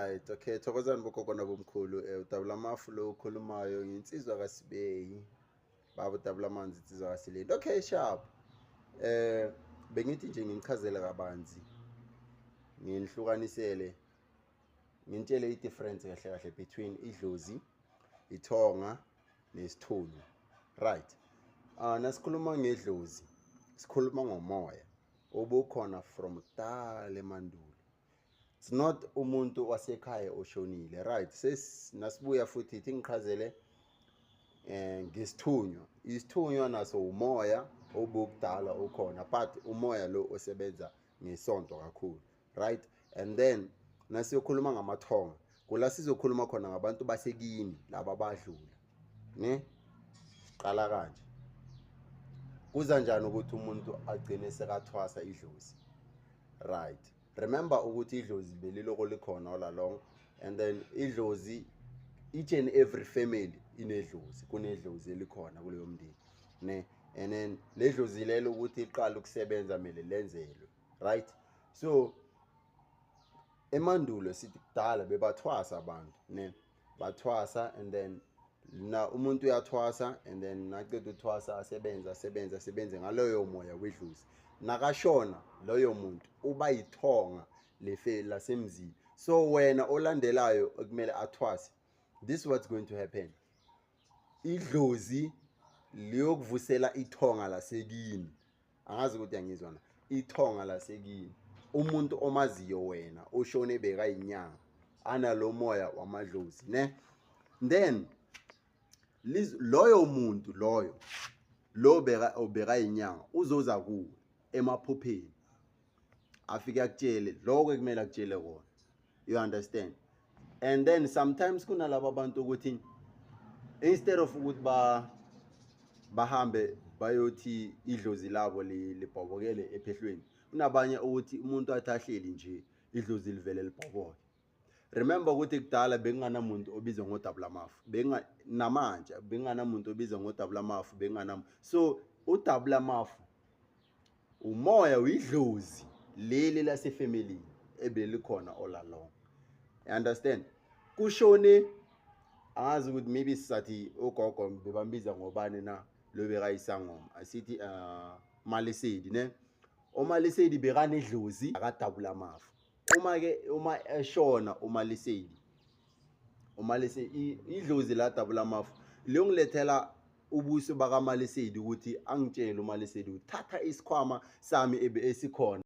Right, okay, thokozani bogogo nabomkhulu. Utabulamafu lo ukhulumayo nginsizwa kaSibeyi. Baba utabulamanzi insizwa kaSilindi. Okay, sharp. Bengithi nje nginichazele kabanzi. Nginihlukanisele. Ngintshele i-difference kahle kahle between idlozi, ithonga nesithunyu. Right. Nasikhuluma ngedlozi, sikhuluma ngomoya obukhona from kudala emandulo. It's not umuntu wasekhaya oshonile, right? Nasibuya futhi ithi ngiqhazele ngesithunywa. Isithunywa naso umoya obukudala ukhona, but umoya lo osebenza ngesonto kakhulu, right? And then nasiyokhuluma ngamathonga, kula sizokhuluma khona ngabantu basekini laba abadlula, ne? Siqala kanje. Kuza njani ukuthi umuntu agcine sekathwasa idlozi? Right. Remember ukuthi idlozi beliloko likhona all along, and then idlozi, each and every family inedlozi, kunedlozi elikhona kuleyo mndeni, ne? And then le dlozi lelo ukuthi iqala ukusebenza mele lenzelwe, right? So emandulo sithi kudala bebathwasa abantu, ne? Bathwasa, and then na umuntu uyathwasa, and then naqeda uthwasa asebenze ngaloyo moya wedlozi. Nakashona loyo muntu uba yithonga lefe lasemzini. So wena olandelayo ekumele athwase, this is what's going to happen. Idlozi liyokuvusela ithonga lasekini. Angazi ukuthi yangizwa na. Ithonga lasekini. Umuntu omaziyo wena oshone beka inyanga analo moya wamadlozi, ne? Then loyo muntu lo beka inyanga uzoza kuwe emaphupheni, afike akutshele lokho ekumele akutshele kona. You understand? And then sometimes kunalabo abantu ukuthi instead of ukuthi bahambe bayothi idlozi labo libhobokele ephehlweni, kunabanye ukuthi umuntu athahleli nje idlozi livele libhoboke. Remember ukuthi kudala bekunganamuntu obizwa ngoDabulamafu, namanje bekunganamuntu obizwa ngoDabulamafu, so uDabulamafu umoya widlozi leli lasefamily ebelikhona all along. You understand? Kushone, angazi ukuthi maybe sisathi ogogo bebambiza ngobani na lo beka isangoma, asithi Malisedi, ne? uMalisedi bekanedlozi akaDabulamafu. Uma eshona uMalisedi idlozi la Dabulamafu liyongilethela ubuso baka Malisedi ukuthi angitshele uMalisedi uthatha isikhwama sami ebe esikhona